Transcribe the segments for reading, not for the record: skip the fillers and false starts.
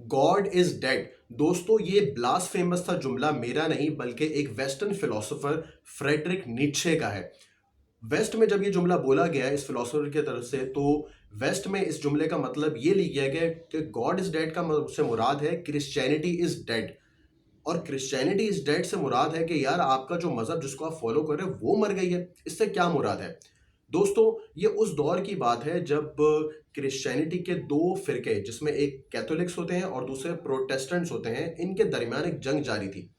God is dead. दोस्तों ये blasphemous था जुमला मेरा नहीं बल्कि एक वेस्टर्न फिलोसोफर फ्रेडरिक नीत्शे का है। वेस्ट में जब ये जुमला बोला गया इस फिलोसोफर की तरफ से तो वेस्ट में इस जुमले का मतलब ये लिया गया कि गॉड इज डेड का से मुराद है क्रिश्चियनिटी इज डेड। और क्रिश्चियनिटी इज डेड से मुराद है कि यार आपका जो मजहब जिसको आप फॉलो कर रहे हो वो मर गई है। इससे क्या मुराद है दोस्तों? ये उस दौर की बात है जब क्रिश्चियनिटी के दो फिरके जिसमें एक कैथोलिक्स होते हैं और दूसरे प्रोटेस्टेंट्स होते हैं, इनके दरमियान एक जंग जारी थी।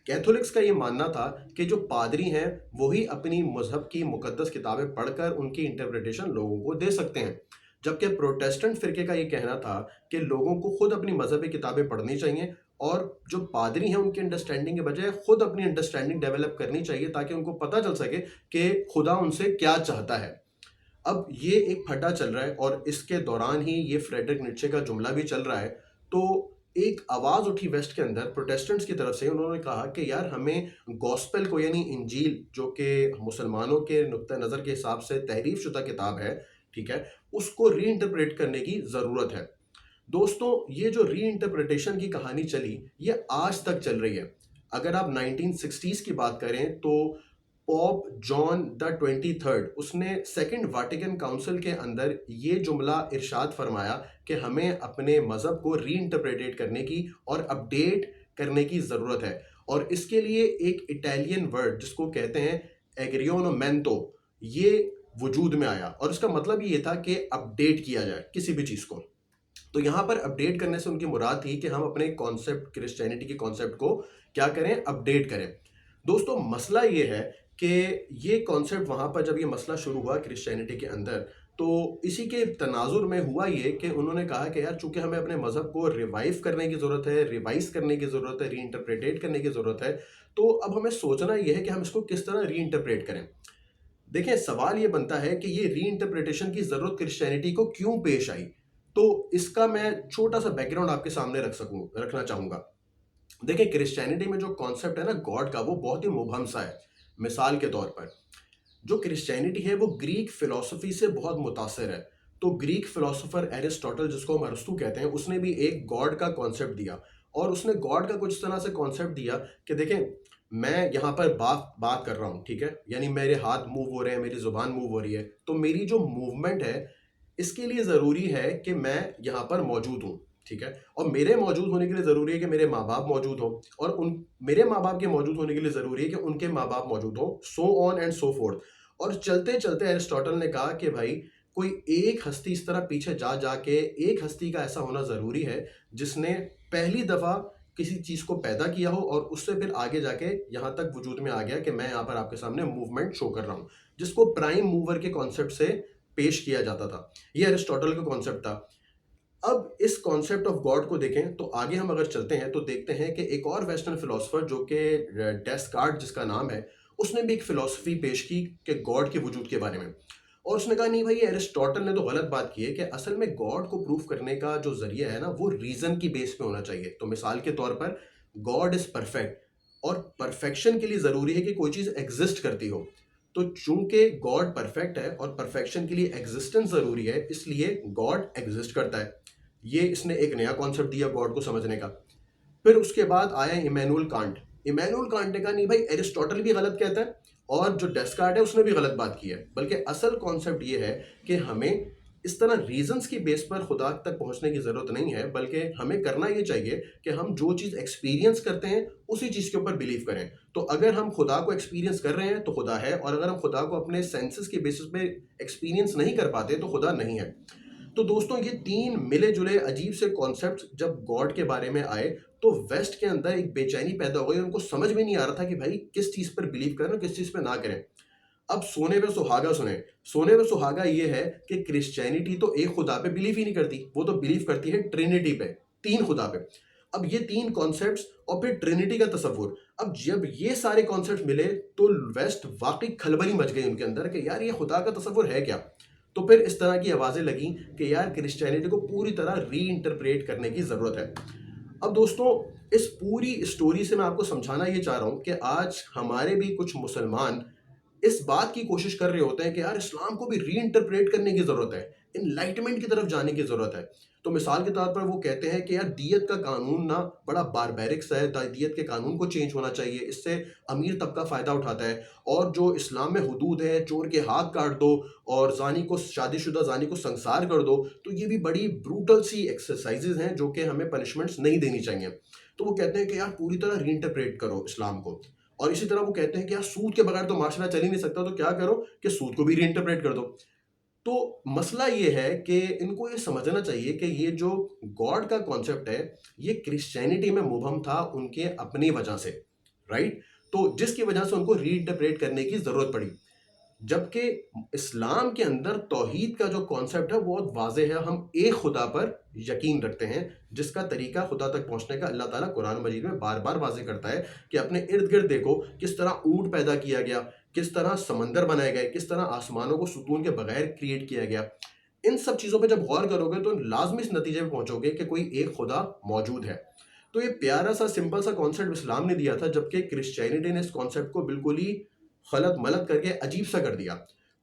कैथोलिक्स का ये मानना था कि जो पादरी हैं वही अपनी मजहब की मुकद्दस किताबें पढ़कर उनकी इंटरप्रिटेशन लोगों को दे सकते हैं, जबकि प्रोटेस्टेंट फिरके का ये कहना था कि लोगों को खुद अपनी मजहबी किताबें पढ़नी चाहिए और जो पादरी हैं उनकी अंडरस्टैंडिंग के बजाय खुद अपनी अंडरस्टैंडिंग डेवलप करनी चाहिए ताकि उनको पता चल सके कि खुदा उनसे क्या चाहता है। अब ये एक फड्डा चल रहा है और इसके दौरान ही ये फ्रेडरिक नीत्शे का जुमला भी चल रहा है। तो एक आवाज उठी वेस्ट के अंदर प्रोटेस्टेंट्स की तरफ से, उन्होंने कहा कि यार हमें गॉस्पेल को यानी इंजील जो कि मुसलमानों के नुक्ता नज़र के हिसाब से तहरीफ शुदा किताब है, ठीक है, उसको री इंटरप्रेट करने की ज़रूरत है। दोस्तों ये जो री इंटरप्रिटेशन की कहानी चली ये आज तक चल रही है। अगर आप 1960s की बात करें तो पॉप जॉन द 23rd उसने सेकंड वाटिकन काउंसिल के अंदर ये जुमला इरशाद फरमाया कि हमें अपने मज़हब को री इंटरप्रेटेट करने की और अपडेट करने की ज़रूरत है। और इसके लिए एक इटालियन वर्ड जिसको कहते हैं एग्रियोनोमेंटो, ये वजूद में आया और इसका मतलब ये था कि अपडेट किया जाए किसी भी चीज़ को। तो यहाँ पर अपडेट करने से उनकी मुराद थी कि हम अपने कॉन्सेप्ट क्रिश्चियनिटी के कॉन्सेप्ट को क्या करें, अपडेट करें। दोस्तों मसला ये है कि ये कॉन्सेप्ट वहाँ पर जब ये मसला शुरू हुआ क्रिश्चियनिटी के अंदर, तो इसी के तनाजुर में हुआ ये कि उन्होंने कहा कि यार चूंकि हमें अपने मज़हब को रिवाइव करने की ज़रूरत है, रिवाइज करने की ज़रूरत है, री इंटरप्रेटेट करने की ज़रूरत है, तो अब हमें सोचना ये है कि हम इसको किस तरह री इंटरप्रेट करें। देखिए सवाल ये बनता है कि ये री इंटरप्रिटेशन की जरूरत क्रिश्चियनिटी को क्यों पेश आई। तो इसका मैं छोटा सा बैकग्राउंड आपके सामने रखना चाहूंगा। देखिए क्रिश्चियनिटी में जो कॉन्सेप्ट है ना गॉड का, वो बहुत ही मुबहम सा है। मिसाल के तौर पर जो क्रिश्चियनिटी है वो ग्रीक फिलोसफी से बहुत मुतासिर है। तो ग्रीक फिलोसोफर एरिस्टोटल जिसको हम अरस्तू कहते हैं, उसने भी एक गॉड का कॉन्सेप्ट दिया और उसने गॉड का कुछ इस तरह से कॉन्सेप्ट दिया कि देखें मैं यहाँ पर बात बात कर रहा हूँ, ठीक है, यानी मेरे हाथ मूव हो रहे हैं, मेरी जुबान मूव हो रही है, तो मेरी जो मूवमेंट है इसके लिए ज़रूरी है कि मैं यहाँ पर मौजूद हूँ, ठीक है, और मेरे मौजूद होने के लिए ज़रूरी है कि मेरे माँ बाप मौजूद हों और उन मेरे माँ बाप के मौजूद होने के लिए ज़रूरी है कि उनके माँ बाप मौजूद हों, so on and so fourth. और चलते चलते एरिस्टोटल ने कहा कि भाई कोई एक हस्ती इस तरह पीछे जा जाके एक हस्ती का ऐसा होना ज़रूरी है जिसने पहली दफ़ा किसी चीज़ को पैदा किया हो और उससे फिर आगे जाके यहाँ तक वजूद में आ गया कि मैं यहाँ पर आपके सामने मूवमेंट शो कर रहा हूँ, जिसको प्राइम मूवर के कॉन्सेप्ट से पेश किया जाता था। ये अरिस्टोटल का कॉन्सेप्ट था। अब इस कॉन्सेप्ट ऑफ गॉड को देखें तो आगे हम अगर चलते हैं तो देखते हैं कि एक और वेस्टर्न फिलोसफर जो कि डेस्कार्ट जिसका नाम है, उसने भी एक फिलोसफी पेश की कि गॉड के वजूद के बारे में। और उसने कहा नहीं भाई ये एरिस्टोटल ने तो गलत बात की है कि असल में गॉड को प्रूफ करने का जो जरिया है ना वो रीजन की बेस पे होना चाहिए। तो मिसाल के तौर पर गॉड इज परफेक्ट और परफेक्शन के लिए जरूरी है कि कोई चीज एग्जिस्ट करती हो। तो चूंकि गॉड परफेक्ट है और परफेक्शन के लिए एग्जिस्टेंस जरूरी है, इसलिए गॉड एग्जिस्ट करता है। ये इसने एक नया कॉन्सेप्ट दिया गॉड को समझने का। फिर उसके बाद आया इमैनुअल कांट। इमैनुअल कांट ने कहा नहीं भाई एरिस्टोटल भी गलत कहता है और जो डेस्कार्ट है उसने भी गलत बात की है, बल्कि असल कॉन्सेप्ट ये है कि हमें इस तरह रीजंस की बेस पर खुदा तक पहुंचने की जरूरत नहीं है, बल्कि हमें करना ये चाहिए कि हम जो चीज़ एक्सपीरियंस करते हैं उसी चीज़ के ऊपर बिलीव करें। तो अगर हम खुदा को एक्सपीरियंस कर रहे हैं तो खुदा है, और अगर हम खुदा को अपने सेंसेस के बेसिस पे एक्सपीरियंस नहीं कर पाते तो खुदा नहीं है। तो दोस्तों ये तीन मिले जुले अजीब से कॉन्सेप्ट जब गॉड के बारे में आए तो वेस्ट के अंदर एक बेचैनी पैदा हो गई। उनको समझ में नहीं आ रहा था कि भाई किस चीज़ पर बिलीव करें और किस चीज़ पर ना करें। अब सोने पे सुहागा सुने। सोने पे सुहागा ये है कि क्रिश्चियनिटी तो एक खुदा पे बिलीव ही नहीं करती, वो तो बिलीव करती है ट्रिनिटी पे, तीन खुदा पे। अब ये तीन कॉन्सेप्ट्स और फिर ट्रिनिटी का तस्वुर, अब जब ये सारे कॉन्सेप्ट मिले तो वेस्ट वाकई खलबली मच गई उनके अंदर कि यार ये खुदा का तस्वुर है क्या। तो फिर इस तरह की आवाज़ें लगी कि यार क्रिश्चियनिटी को पूरी तरह री इंटरप्रेट करने की ज़रूरत है। अब दोस्तों इस पूरी स्टोरी से मैं आपको समझाना ये चाह रहा हूँ कि आज हमारे भी कुछ मुसलमान इस बात की कोशिश कर रहे होते हैं कि यार इस्लाम को भी री इंटरप्रेट करने की ज़रूरत है, इनलाइटमेंट की तरफ जाने की ज़रूरत है। तो मिसाल के तौर पर वो कहते हैं कि यार दियत का कानून ना बड़ा बारबैरिक सा है, दियत के कानून को चेंज होना चाहिए, इससे अमीर तबका फ़ायदा उठाता है। और जो इस्लाम में हुदूद है, चोर के हाथ काट दो और शादीशुदा ज़ानी को संसार कर दो, तो ये भी बड़ी ब्रूटल सी एक्सरसाइजेज़ हैं जो कि हमें पनिशमेंट्स नहीं देनी चाहिए। तो वो कहते हैं कि यार पूरी तरह रीइंटरप्रेट करो इस्लाम को। और इसी तरह वो कहते हैं कि यार सूद के बगैर तो माशरा चल ही नहीं सकता, तो क्या करो कि सूद को भी रीइंटरप्रेट कर दो। तो मसला ये है कि इनको ये समझना चाहिए कि ये जो गॉड का कॉन्सेप्ट है, ये क्रिश्चियनिटी में मुबहम था उनके अपनी वजह से, राइट? तो जिसकी वजह से उनको रीइंटरप्रेट करने की ज़रूरत पड़ी। जबकि इस्लाम के अंदर तौहीद का जो कॉन्सेप्ट है वो बहुत वाज़ेह है। हम एक खुदा पर यकीन रखते हैं, जिसका तरीका खुदा तक पहुंचने का अल्लाह ताला कुरान मजीद में बार बार वाज़ेह करता है कि अपने इर्द गिर्द देखो किस तरह ऊंट पैदा किया गया, किस तरह समंदर बनाए गए, किस तरह आसमानों को सुकून के बगैर क्रिएट किया गया। इन सब चीज़ों पर जब गौर करोगे तो लाजमी इस नतीजे में पहुंचोगे कि कोई एक खुदा मौजूद है। तो ये प्यारा सा सिंपल सा कॉन्सेप्ट इस्लाम ने दिया था, जबकि क्रिश्चियनिटी ने इस कॉन्सेप्ट को बिल्कुल ही खलत मलत करके अजीब सा कर दिया।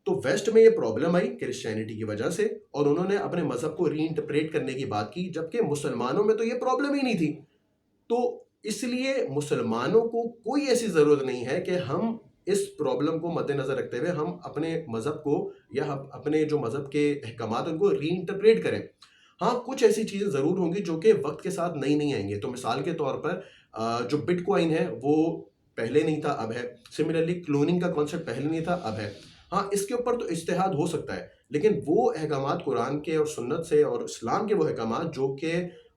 तो वेस्ट में ये प्रॉब्लम आई क्रिश्चियनिटी की वजह से, और उन्होंने अपने मजहब को रीइंटरप्रेट करने की बात की, जबकि मुसलमानों में तो ये प्रॉब्लम ही नहीं थी। तो इसलिए मुसलमानों को कोई ऐसी ज़रूरत नहीं है कि हम इस प्रॉब्लम को मद्देनज़र रखते हुए हम अपने मज़हब को या हम अपने जो मज़हब के अहकामात उनको रीइंटरप्रेट करें। हाँ, कुछ ऐसी चीज़ें ज़रूर होंगी जो कि वक्त के साथ नई नहीं आएंगे। तो मिसाल के तौर पर जो बिटकॉइन है वो पहले नहीं था, अब है। सिमिलरली क्लोनिंग का कॉन्सेप्ट पहले नहीं था, अब है। हाँ, इसके ऊपर तो इज्तिहाद हो सकता है, लेकिन वो अहकामात कुरान के और सुन्नत से और इस्लाम के वो अहकामात जो कि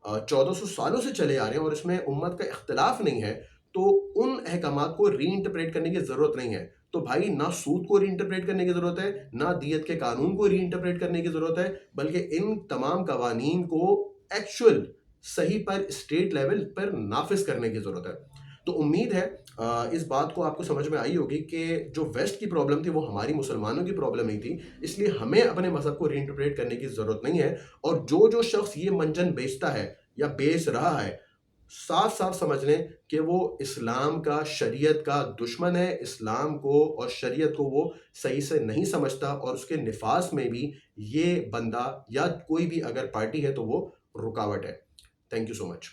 1400 सालों से चले आ रहे हैं और इसमें उम्मत का इख्तिलाफ नहीं है, तो उन अहकामात को रीइंटरप्रेट करने की ज़रूरत नहीं है। तो भाई ना सूद को रीइंटरप्रेट करने की ज़रूरत है, ना दियत के कानून को रीइंटरप्रेट करने की ज़रूरत है, बल्कि इन तमाम कवानीन को एक्चुअल सही पर स्टेट लेवल पर नाफिज करने की ज़रूरत है। तो उम्मीद है इस बात को आपको समझ में आई होगी कि जो वेस्ट की प्रॉब्लम थी वो हमारी मुसलमानों की प्रॉब्लम नहीं थी, इसलिए हमें अपने मज़हब को रीइंटरप्रेट करने की ज़रूरत नहीं है। और जो जो शख्स ये मंजन बेचता है या बेच रहा है, साफ साफ समझ लें कि वो इस्लाम का, शरीयत का दुश्मन है। इस्लाम को और शरीयत को वो सही से नहीं समझता, और उसके निफास में भी ये बंदा या कोई भी अगर पार्टी है तो वो रुकावट है। Thank you so much.